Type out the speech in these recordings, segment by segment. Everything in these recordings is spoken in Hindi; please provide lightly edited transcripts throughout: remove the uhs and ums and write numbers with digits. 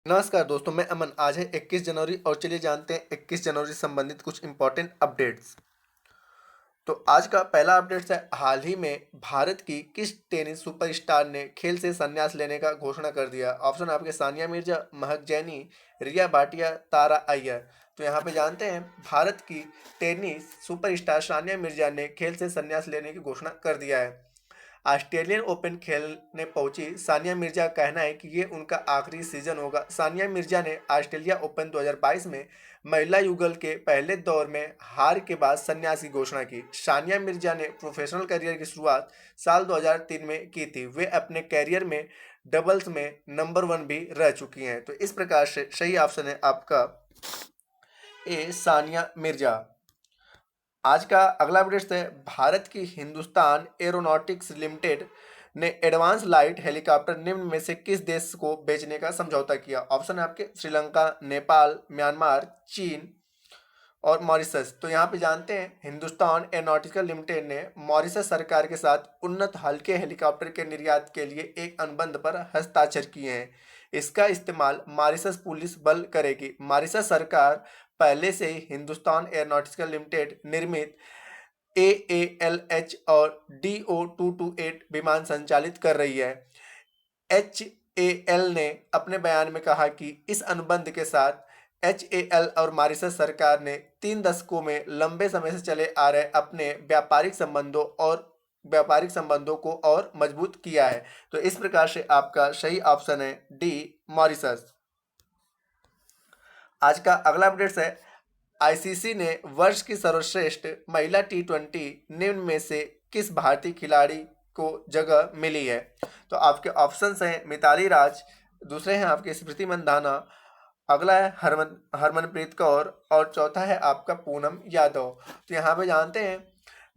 नमस्कार दोस्तों, मैं अमन। आज है 21 जनवरी और चलिए जानते हैं 21 जनवरी से संबंधित कुछ इंपॉर्टेंट अपडेट्स। तो आज का पहला अपडेट्स है, हाल ही में भारत की किस टेनिस सुपरस्टार ने खेल से संन्यास लेने का घोषणा कर दिया? ऑप्शन आपके सानिया मिर्जा, महक जैनी, रिया भाटिया, तारा अय्यर। तो यहाँ पे जानते हैं भारत की टेनिस सुपरस्टार सानिया मिर्जा ने खेल से संन्यास लेने की घोषणा कर दिया है। ऑस्ट्रेलियन ओपन खेलने पहुंची सानिया मिर्जा का कहना है कि ये उनका आखिरी सीजन होगा। सानिया मिर्जा ने ऑस्ट्रेलिया ओपन 2022 में महिला युगल के पहले दौर में हार के बाद संन्यास की घोषणा की। सानिया मिर्जा ने प्रोफेशनल करियर की शुरुआत साल 2003 में की थी। वे अपने करियर में डबल्स में नंबर 1 भी रह चुकी हैं। तो इस प्रकार से सही ऑप्शन है आपका ए, सानिया मिर्जा। आज का अगला अपडेट है, भारत की हिंदुस्तान एरोनॉटिक्स लिमिटेड ने एडवांस लाइट हेलीकॉप्टर निम्न में से किस देश को बेचने का समझौता किया? ऑप्शन है आपके श्रीलंका, नेपाल, म्यांमार, चीन और मॉरिशस। तो यहाँ पे जानते हैं हिंदुस्तान एरोनॉटिकल लिमिटेड ने मॉरिशस सरकार के साथ उन्नत हल्के हेलीकॉप्टर के निर्यात के लिए एक अनुबंध पर हस्ताक्षर किए हैं। इसका इस्तेमाल मॉरिशस पुलिस बल करेगी। मॉरिशस सरकार पहले से ही हिंदुस्तान एरोनॉटिकल लिमिटेड निर्मित AALH और DO-228 विमान संचालित कर रही है। HAL ने अपने बयान में कहा कि इस अनुबंध के साथ HAL और मॉरिशस सरकार ने 3 दशकों में लंबे समय से चले आ रहे अपने व्यापारिक संबंधों को और मजबूत किया है। तो इस प्रकार से आपका सही ऑप्शन है डी, मॉरिशस। आज का अगला अपडेट है, ICC ने वर्ष की सर्वश्रेष्ठ महिला T20 निम्न में से किस भारतीय खिलाड़ी को जगह मिली है? तो आपके ऑप्शंस हैं मिताली राज, दूसरे हैं आपके स्मृति मंधाना, अगला है हरमनप्रीत कौर और चौथा है आपका पूनम यादव। तो यहाँ पे जानते हैं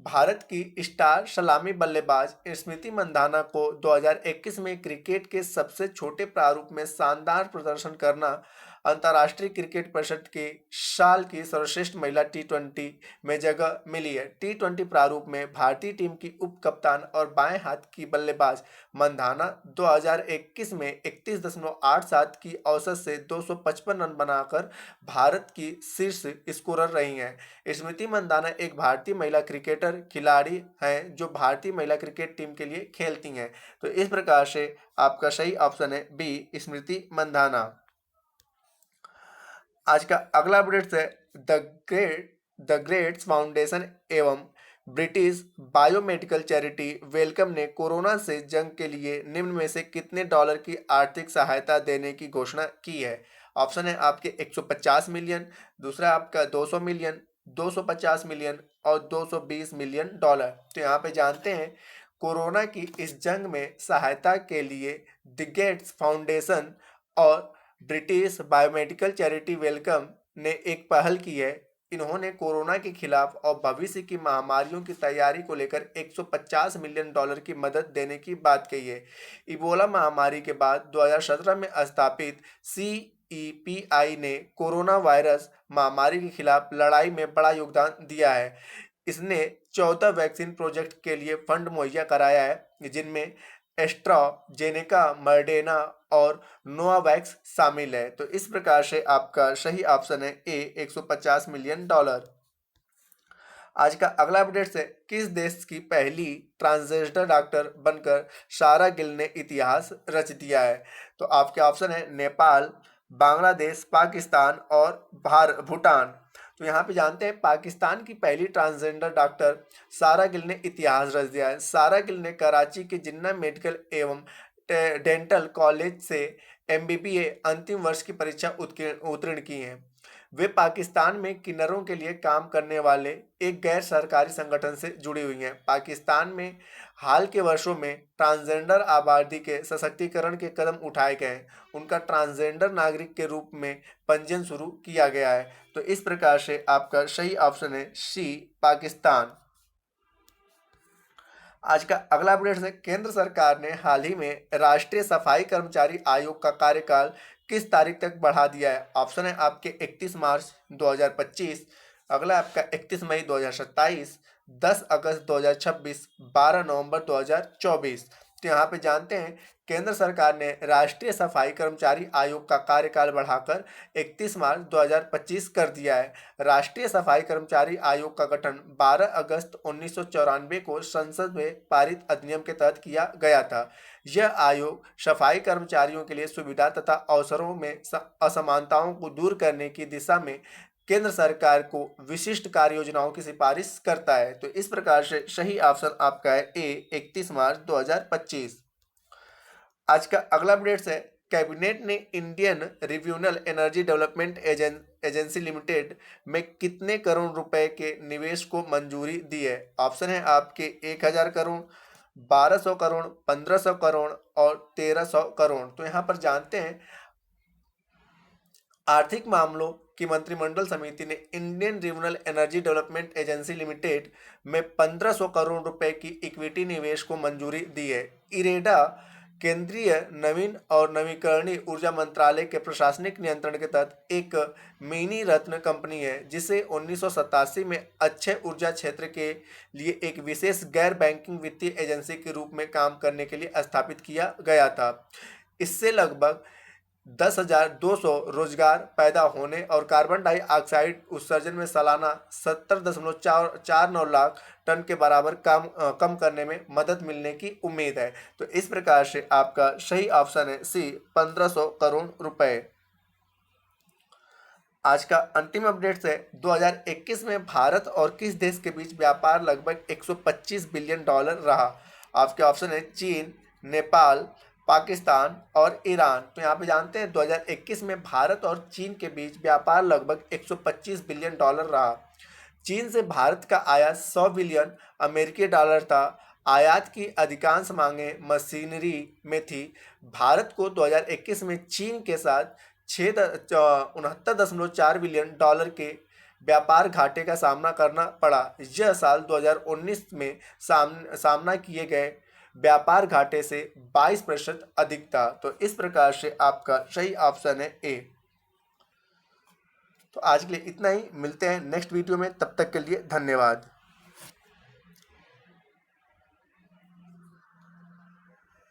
भारत की स्टार सलामी बल्लेबाज स्मृति मंधाना को 2021 में क्रिकेट के सबसे छोटे प्रारूप में शानदार प्रदर्शन करना अंतर्राष्ट्रीय क्रिकेट परिषद के साल की सर्वश्रेष्ठ महिला T20 में जगह मिली है। T20 प्रारूप में भारतीय टीम की उप कप्तान और बाएं हाथ की बल्लेबाज मंधाना 2021 में 31.87 की औसत से 255 रन बनाकर भारत की शीर्ष स्कोरर रही हैं। स्मृति मंधाना एक भारतीय महिला क्रिकेटर खिलाड़ी हैं जो भारतीय महिला क्रिकेट टीम के लिए खेलती हैं। तो इस प्रकार से आपका सही ऑप्शन है बी, स्मृति मंधाना। आज का अगला अपडेट है, द ग्रेट्स फाउंडेशन एवं ब्रिटिश बायोमेडिकल चैरिटी वेलकम ने कोरोना से जंग के लिए निम्न में से कितने डॉलर की आर्थिक सहायता देने की घोषणा की है? ऑप्शन है आपके 150 मिलियन, दूसरा आपका 200 मिलियन, 250 मिलियन और 220 मिलियन डॉलर। तो यहाँ पे जानते हैं कोरोना की इस जंग में सहायता के लिए द गेट्स फाउंडेशन और ब्रिटिश बायोमेडिकल चैरिटी वेलकम ने एक पहल की है। इन्होंने कोरोना के खिलाफ और भविष्य की महामारियों की तैयारी को लेकर 150 मिलियन डॉलर की मदद देने की बात कही है। इबोला महामारी के बाद 2017 में स्थापित CEPI ने कोरोना वायरस महामारी के खिलाफ लड़ाई में बड़ा योगदान दिया है। इसने 14 वैक्सीन प्रोजेक्ट के लिए फंड मुहैया कराया है, जिनमें एस्ट्राजेनेका, मर्डेना और नोवावैक्स शामिल है। तो इस प्रकार से आपका सही ऑप्शन है ए, 150 मिलियन डॉलर। आज का अगला अपडेट है, किस देश की पहली ट्रांसजेंडर डॉक्टर बनकर सारा गिल ने इतिहास रच दिया है? तो आपके ऑप्शन है नेपाल, बांग्लादेश, पाकिस्तान और भूटान। तो यहाँ पे जानते हैं पाकिस्तान की पहली ट्रांसजेंडर डॉक्टर सारा गिल ने इतिहास रच दिया है। सारा गिल ने कराची के जिन्ना मेडिकल एवं डेंटल कॉलेज से MBBA अंतिम वर्ष की परीक्षा उत्तीर्ण की है। वे पाकिस्तान में किन्नरों के लिए काम करने वाले एक गैर सरकारी संगठन से जुड़ी हुई हैं। पाकिस्तान में हाल के वर्षों में ट्रांसजेंडर आबादी के सशक्तिकरण के कदम उठाए गए हैं। उनका ट्रांसजेंडर नागरिक के रूप में पंजीयन शुरू किया गया है। तो इस प्रकार से आपका सही ऑप्शन है सी, पाकिस्तान। आज का अगला अपडेट है, केंद्र सरकार ने हाल ही में राष्ट्रीय सफाई कर्मचारी आयोग का कार्यकाल किस तारीख तक बढ़ा दिया है? ऑप्शन है आपके 31 मार्च 2025, अगला आपका 31 मई 2027, 10 अगस्त 2026, 12 नवंबर 2024। तो यहाँ पे जानते हैं केंद्र सरकार ने राष्ट्रीय सफाई कर्मचारी आयोग का कार्यकाल बढ़ाकर 31 मार्च 2025 कर दिया है। राष्ट्रीय सफाई कर्मचारी आयोग का गठन 12 अगस्त 1994 को संसद में पारित अधिनियम के तहत किया गया था। यह आयोग सफाई कर्मचारियों के लिए सुविधा तथा अवसरों में असमानताओं को दूर करने की दिशा में केंद्र सरकार को विशिष्ट कार्य योजनाओं की सिफारिश करता है। तो इस प्रकार से सही ऑप्शन आपका है ए, 31 मार्च 2025। आज का अगला अपडेट है, कैबिनेट ने Indian renewable energy development agency limited में कितने करोड़ रुपए के निवेश को मंजूरी दी है। ऑप्शन है आपके 1000 करोड़, 1200 करोड़, 1500 करोड़ और 1300 करोड़। तो यहाँ पर जानते हैं आर्थिक मामलों की मंत्रिमंडल समिति ने Indian renewable energy development agency limited में 1500 करोड़ रुपए की इक्विटी निवेश को मंजूरी दी है। इरेडा केंद्रीय नवीन और नवीकरणीय ऊर्जा मंत्रालय के प्रशासनिक नियंत्रण के तहत एक मिनी रत्न कंपनी है, जिसे 1987 में अक्षय ऊर्जा क्षेत्र के लिए एक विशेष गैर बैंकिंग वित्तीय एजेंसी के रूप में काम करने के लिए स्थापित किया गया था। इससे लगभग 10,200 रोजगार पैदा होने और कार्बन डाइऑक्साइड उत्सर्जन में सालाना 70.49 लाख टन के बराबर कम करने में मदद मिलने की उम्मीद है। तो इस प्रकार से आपका सही ऑप्शन है सी, 1500 करोड़ रुपए। आज का अंतिम अपडेट है, 2021 में भारत और किस देश के बीच व्यापार लगभग 125 बिलियन डॉलर रहा। आपके ऑप्शन है चीन, नेपाल, पाकिस्तान और ईरान। तो यहाँ पे जानते हैं 2021 में भारत और चीन के बीच व्यापार लगभग 125 बिलियन डॉलर रहा। चीन से भारत का आयात 100 बिलियन अमेरिकी डॉलर था। आयात की अधिकांश मांगें मशीनरी में थी। भारत को 2021 में चीन के साथ 69.4 बिलियन डॉलर के व्यापार घाटे का सामना करना पड़ा। यह साल 2019 में सामना किए गए व्यापार घाटे से 22% अधिक था। तो इस प्रकार से आपका सही ऑप्शन है ए। तो आज के लिए इतना ही, मिलते हैं नेक्स्ट वीडियो में, तब तक के लिए धन्यवाद।